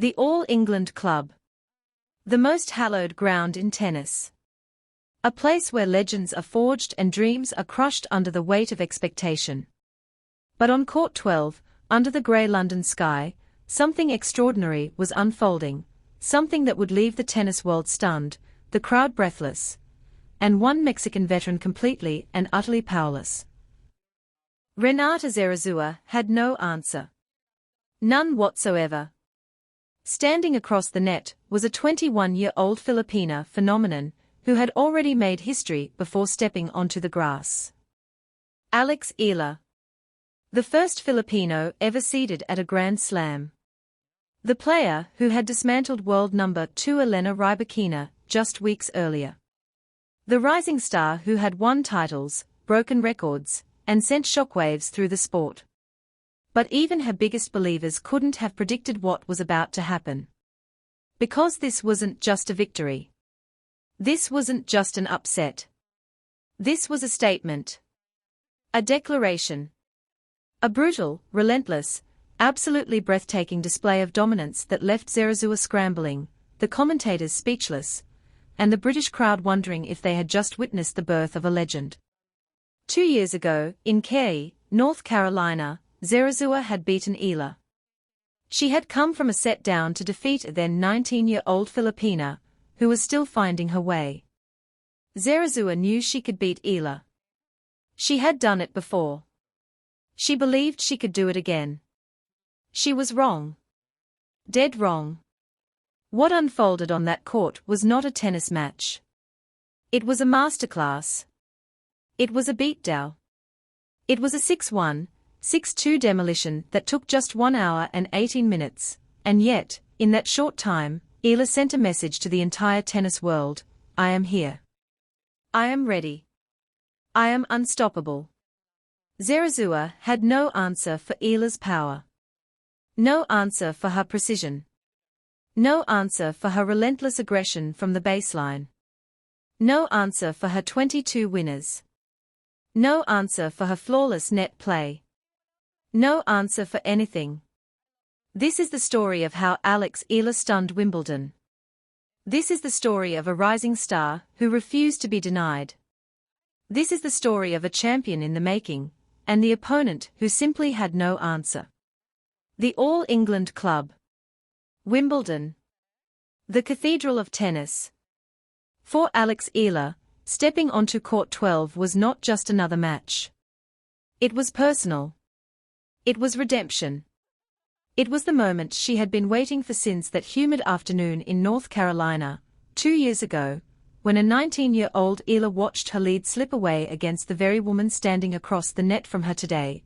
The All England Club. The most hallowed ground in tennis. A place where legends are forged and dreams are crushed under the weight of expectation. But on Court 12, under the grey London sky, something extraordinary was unfolding, something that would leave the tennis world stunned, the crowd breathless, and one Mexican veteran completely and utterly powerless. Renata Zarazúa had no answer. None whatsoever. Standing across the net was a 21-year-old Filipina phenomenon who had already made history before stepping onto the grass. Alex Eala. The first Filipino ever seeded at a Grand Slam. The player who had dismantled world number 2 Elena Rybakina just weeks earlier. The rising star who had won titles, broken records, and sent shockwaves through the sport. But even her biggest believers couldn't have predicted what was about to happen. Because this wasn't just a victory. This wasn't just an upset. This was a statement. A declaration. A brutal, relentless, absolutely breathtaking display of dominance that left Zarazúa scrambling, the commentators speechless, and the British crowd wondering if they had just witnessed the birth of a legend. 2 years ago, in Cary, North Carolina, Zarazúa had beaten Eala. She had come from a set down to defeat a then 19-year-old Filipina, who was still finding her way. Zarazúa knew she could beat Eala. She had done it before. She believed she could do it again. She was wrong. Dead wrong. What unfolded on that court was not a tennis match. It was a masterclass. It was a beatdown. It was a 6-1, 6-2 demolition that took just 1 hour and 18 minutes, and yet, in that short time, Eala sent a message to the entire tennis world: I am here. I am ready. I am unstoppable. Zarazúa had no answer for Eala's power. No answer for her precision. No answer for her relentless aggression from the baseline. No answer for her 22 winners. No answer for her flawless net play. No answer for anything. This is the story of how Alex Eala stunned Wimbledon. This is the story of a rising star who refused to be denied. This is the story of a champion in the making, and the opponent who simply had no answer. The All England Club. Wimbledon. The Cathedral of Tennis. For Alex Eala, stepping onto Court 12 was not just another match. It was personal. It was redemption. It was the moment she had been waiting for since that humid afternoon in North Carolina, 2 years ago, when a 19-year-old Eala watched her lead slip away against the very woman standing across the net from her today,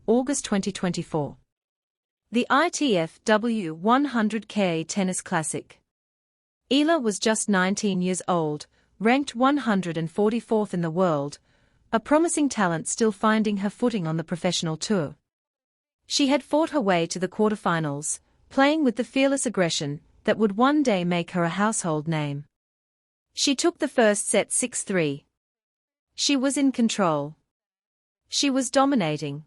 August 2024. The ITF W100K Tennis Classic. Eala was just 19 years old, ranked 144th in the world, a promising talent still finding her footing on the professional tour. She had fought her way to the quarterfinals, playing with the fearless aggression that would one day make her a household name. She took the first set 6-3. She was in control. She was dominating.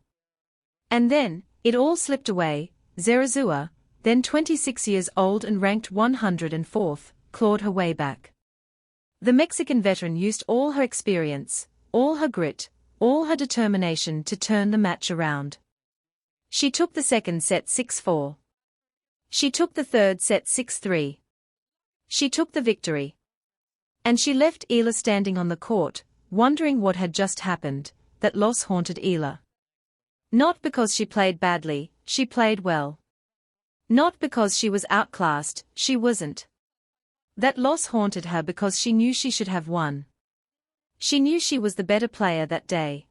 And then, it all slipped away. Zarazúa, then 26 years old and ranked 104th, clawed her way back. The Mexican veteran used all her experience, all her grit, all her determination to turn the match around. She took the second set 6-4. She took the third set 6-3. She took the victory. And she left Eala standing on the court, wondering what had just happened. That loss haunted Eala. Not because she played badly, she played well. Not because she was outclassed, she wasn't. That loss haunted her because she knew she should have won. She knew she was the better player that day.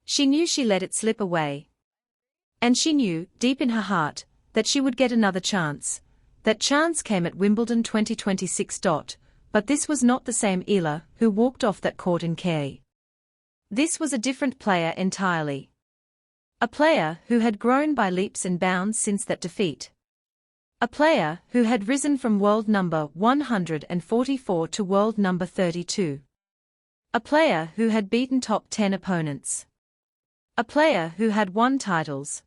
She knew she let it slip away. And she knew, deep in her heart, that she would get another chance. That chance came at Wimbledon 2026. But this was not the same Eala who walked off that court in Cary. This was a different player entirely. A player who had grown by leaps and bounds since that defeat. A player who had risen from world number 144 to world number 32. A player who had beaten top 10 opponents. A player who had won titles.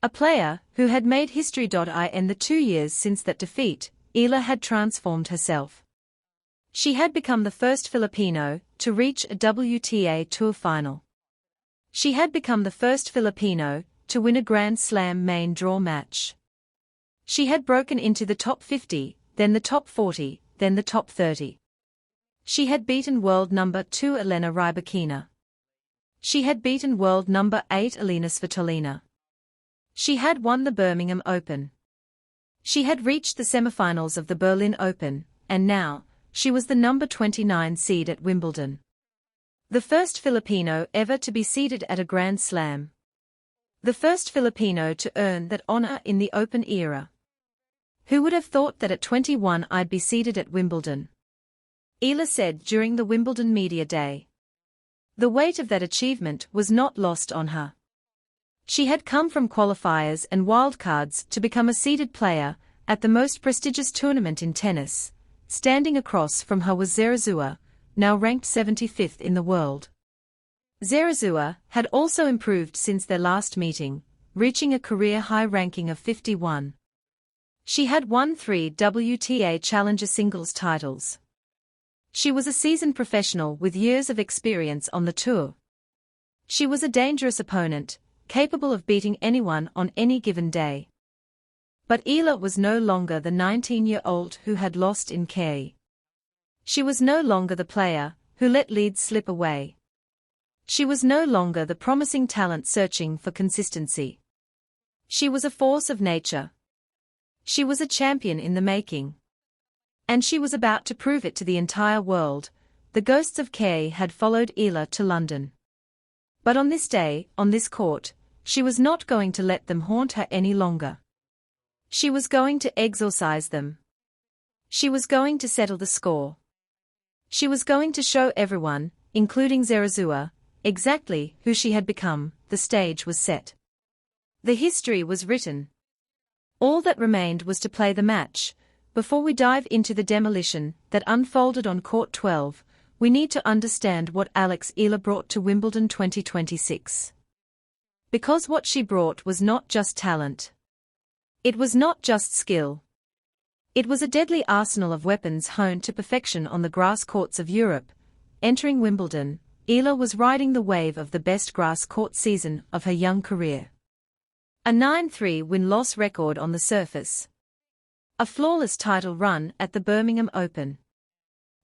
A player who had made history. In the 2 years since that defeat, Eala had transformed herself. She had become the first Filipino to reach a WTA Tour final. She had become the first Filipino to win a Grand Slam main draw match. She had broken into the top 50, then the top 40, then the top 30. She had beaten world number 2 Elena Rybakina. She had beaten world number 8 Elena Svitolina. She had won the Birmingham Open. She had reached the semifinals of the Berlin Open, and now, she was the number 29 seed at Wimbledon. The first Filipino ever to be seeded at a Grand Slam. The first Filipino to earn that honor in the Open era. Who would have thought that at 21 I'd be seeded at Wimbledon? Eala said during the Wimbledon Media Day. The weight of that achievement was not lost on her. She had come from qualifiers and wildcards to become a seeded player at the most prestigious tournament in tennis. Standing across from her was Zarazúa, now ranked 75th in the world. Zarazúa had also improved since their last meeting, reaching a career-high ranking of 51. She had won 3 WTA Challenger singles titles. She was a seasoned professional with years of experience on the tour. She was a dangerous opponent, capable of beating anyone on any given day. But Eala was no longer the 19-year-old who had lost in Kei. She was no longer the player who let leads slip away. She was no longer the promising talent searching for consistency. She was a force of nature. She was a champion in the making. And she was about to prove it to the entire world. The ghosts of Kei had followed Eala to London. But on this day, on this court, she was not going to let them haunt her any longer. She was going to exorcise them. She was going to settle the score. She was going to show everyone, including Zarazúa, exactly who she had become. The stage was set. The history was written. All that remained was to play the match. Before we dive into the demolition that unfolded on Court 12, we need to understand what Alex Eala brought to Wimbledon 2026. Because what she brought was not just talent. It was not just skill. It was a deadly arsenal of weapons honed to perfection on the grass courts of Europe. Entering Wimbledon, Eala was riding the wave of the best grass court season of her young career. A 9-3 win-loss record on the surface. A flawless title run at the Birmingham Open.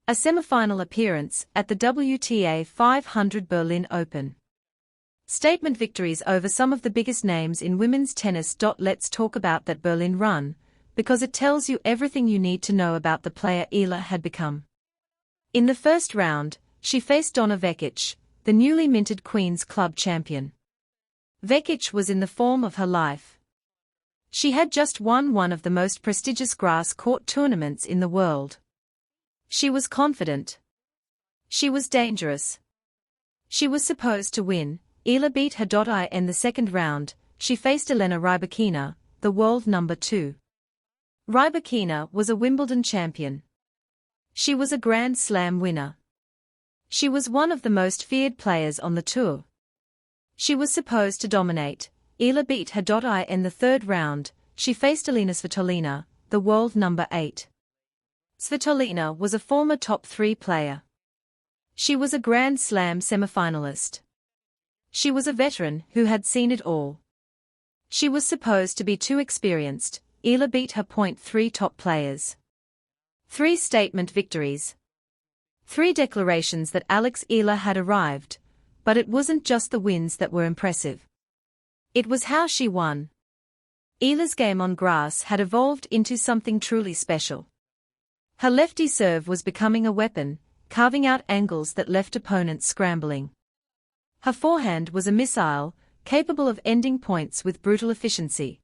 A semi-final appearance at the WTA 500 Berlin Open. Statement victories over some of the biggest names in women's tennis. Let's talk about that Berlin run, because it tells you everything you need to know about the player Eala had become. In the first round, she faced Donna Vekic, the newly minted Queen's Club champion. Vekic was in the form of her life. She had just won one of the most prestigious grass court tournaments in the world. She was confident. She was dangerous. She was supposed to win. Eala beat her. In the second round, she faced Elena Rybakina, the world number 2. Rybakina was a Wimbledon champion. She was a Grand Slam winner. She was one of the most feared players on the tour. She was supposed to dominate. Eala beat her. In the third round, she faced Elena Svitolina, the world number 8. Svitolina was a former top 3 player. She was a Grand Slam semifinalist. She was a veteran who had seen it all. She was supposed to be too experienced. Eala beat her. 3 top players. 3 statement victories. 3 declarations that Alex Eala had arrived, but it wasn't just the wins that were impressive. It was how she won. Eala's game on grass had evolved into something truly special. Her lefty serve was becoming a weapon, carving out angles that left opponents scrambling. Her forehand was a missile, capable of ending points with brutal efficiency.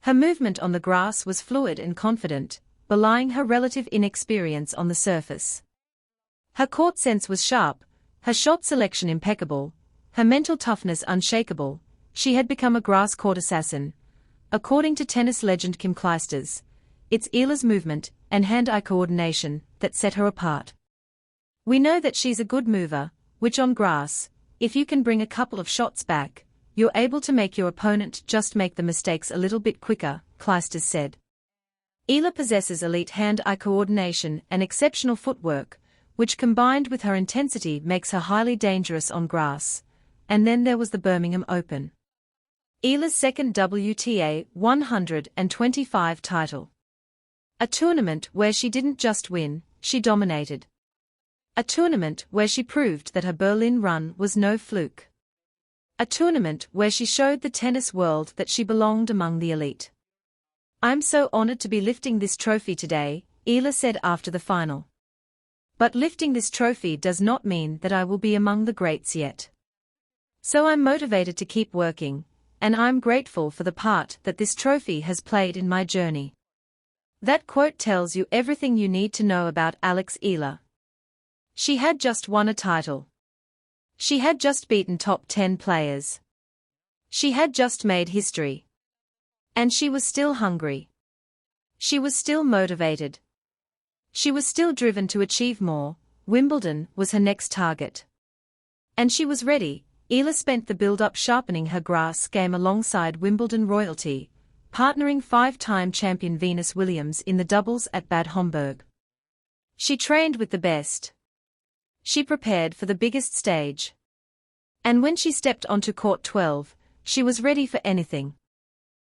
Her movement on the grass was fluid and confident, belying her relative inexperience on the surface. Her court sense was sharp, her shot selection impeccable, her mental toughness unshakable. She had become a grass court assassin. According to tennis legend Kim Clijsters, it's Eala's movement and hand-eye coordination that set her apart. We know that she's a good mover, which on grass, if you can bring a couple of shots back, you're able to make your opponent just make the mistakes a little bit quicker, Kleisters said. Eala possesses elite hand-eye coordination and exceptional footwork, which combined with her intensity makes her highly dangerous on grass. And then there was the Birmingham Open. Eala's second WTA 125 title. A tournament where she didn't just win, she dominated. A tournament where she proved that her Berlin run was no fluke. A tournament where she showed the tennis world that she belonged among the elite. "I'm so honored to be lifting this trophy today," Eala said after the final. "But lifting this trophy does not mean that I will be among the greats yet. So I'm motivated to keep working, and I'm grateful for the part that this trophy has played in my journey." That quote tells you everything you need to know about Alex Eala. She had just won a title. She had just beaten top 10 players. She had just made history. And she was still hungry. She was still motivated. She was still driven to achieve more. Wimbledon was her next target. And she was ready. Eala spent the build-up sharpening her grass game alongside Wimbledon royalty, partnering 5-time champion Venus Williams in the doubles at Bad Homburg. She trained with the best. She prepared for the biggest stage. And when she stepped onto court 12, she was ready for anything.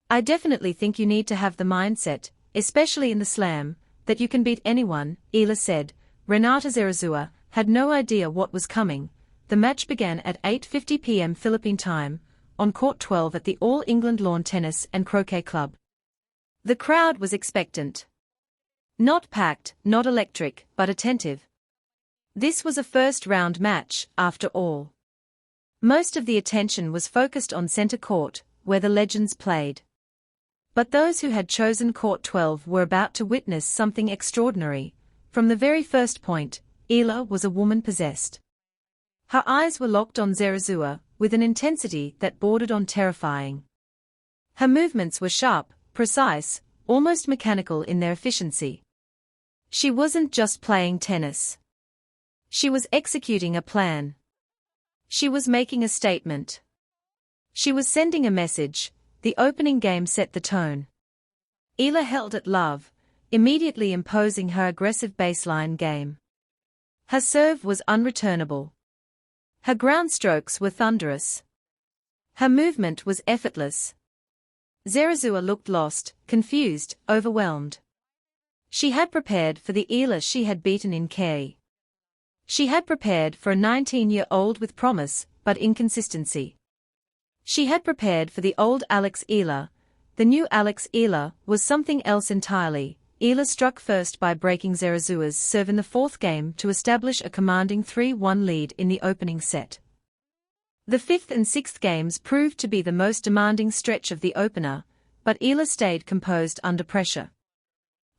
"I definitely think you need to have the mindset, especially in the slam, that you can beat anyone," Eala said. Renata Zarazúa had no idea what was coming. The match began at 8:50 p.m. Philippine time, on court 12 at the All England Lawn Tennis and Croquet Club. The crowd was expectant. Not packed, not electric, but attentive. This was a first-round match, after all. Most of the attention was focused on centre court, where the legends played. But those who had chosen court 12 were about to witness something extraordinary. From the very first point, Eala was a woman possessed. Her eyes were locked on Zarazúa, with an intensity that bordered on terrifying. Her movements were sharp, precise, almost mechanical in their efficiency. She wasn't just playing tennis. She was executing a plan. She was making a statement. She was sending a message. The opening game set the tone. Eala held at love, immediately imposing her aggressive baseline game. Her serve was unreturnable. Her ground strokes were thunderous. Her movement was effortless. Zarazúa looked lost, confused, overwhelmed. She had prepared for the Eala she had beaten in K. She had prepared for a 19-year-old with promise, but inconsistency. She had prepared for the old Alex Eala. The new Alex Eala was something else entirely. Eala struck first by breaking Zarazúa's serve in the fourth game to establish a commanding 3-1 lead in the opening set. The fifth and sixth games proved to be the most demanding stretch of the opener, but Eala stayed composed under pressure.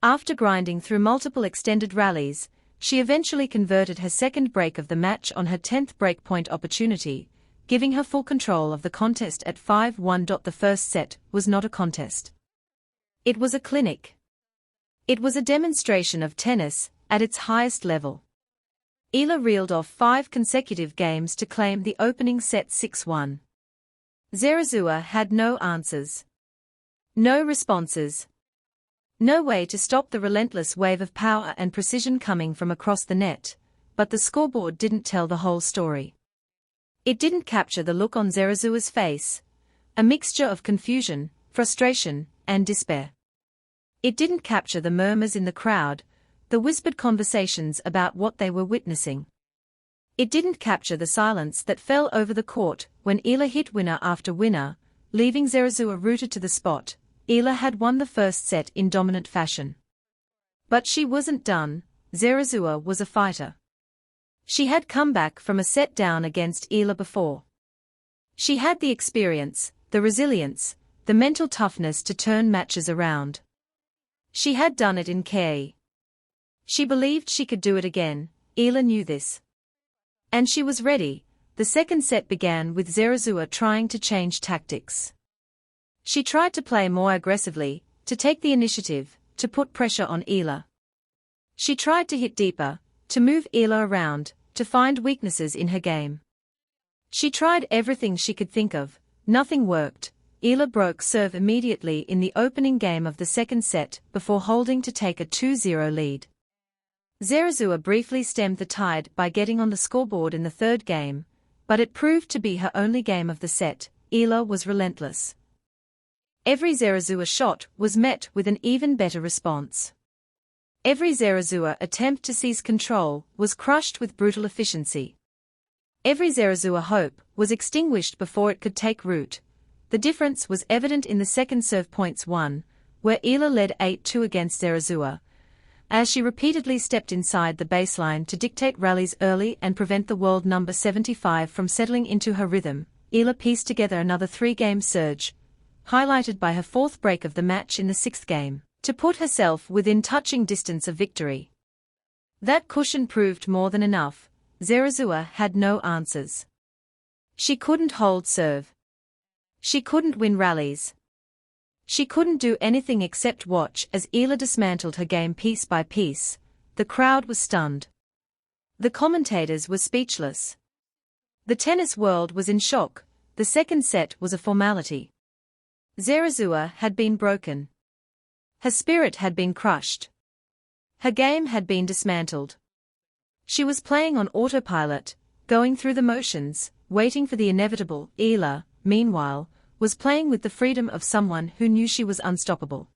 After grinding through multiple extended rallies, she eventually converted her second break of the match on her 10th breakpoint opportunity, giving her full control of the contest at 5-1. The first set was not a contest. It was a clinic. It was a demonstration of tennis, at its highest level. Eala reeled off 5 consecutive games to claim the opening set 6-1. Zarazúa had no answers. No responses. No way to stop the relentless wave of power and precision coming from across the net, but the scoreboard didn't tell the whole story. It didn't capture the look on Zarazúa's face, a mixture of confusion, frustration, and despair. It didn't capture the murmurs in the crowd, the whispered conversations about what they were witnessing. It didn't capture the silence that fell over the court when Eala hit winner after winner, leaving Zarazúa rooted to the spot. Eala had won the first set in dominant fashion. But she wasn't done. Zarazúa was a fighter. She had come back from a set down against Eala before. She had the experience, the resilience, the mental toughness to turn matches around. She had done it in K. She believed she could do it again. Eala knew this. And she was ready. The second set began with Zarazúa trying to change tactics. She tried to play more aggressively, to take the initiative, to put pressure on Eala. She tried to hit deeper, to move Eala around, to find weaknesses in her game. She tried everything she could think of, Nothing worked. Eala broke serve immediately in the opening game of the second set before holding to take a 2-0 lead. Zarazúa briefly stemmed the tide by getting on the scoreboard in the third game, but it proved to be her only game of the set. Eala was relentless. Every Zarazúa shot was met with an even better response. Every Zarazúa attempt to seize control was crushed with brutal efficiency. Every Zarazúa hope was extinguished before it could take root. The difference was evident in the second serve points won, where Eala led 8-2 against Zarazúa, as she repeatedly stepped inside the baseline to dictate rallies early and prevent the world number 75 from settling into her rhythm. Eala pieced together another three-game surge, highlighted by her fourth break of the match in the sixth game, to put herself within touching distance of victory. That cushion proved more than enough. Zarazúa had no answers. She couldn't hold serve. She couldn't win rallies. She couldn't do anything except watch as Eala dismantled her game piece by piece. The crowd was stunned. The commentators were speechless. The tennis world was in shock. The second set was a formality. Zarazúa had been broken. Her spirit had been crushed. Her game had been dismantled. She was playing on autopilot, going through the motions, waiting for the inevitable. Eala, meanwhile, was playing with the freedom of someone who knew she was unstoppable.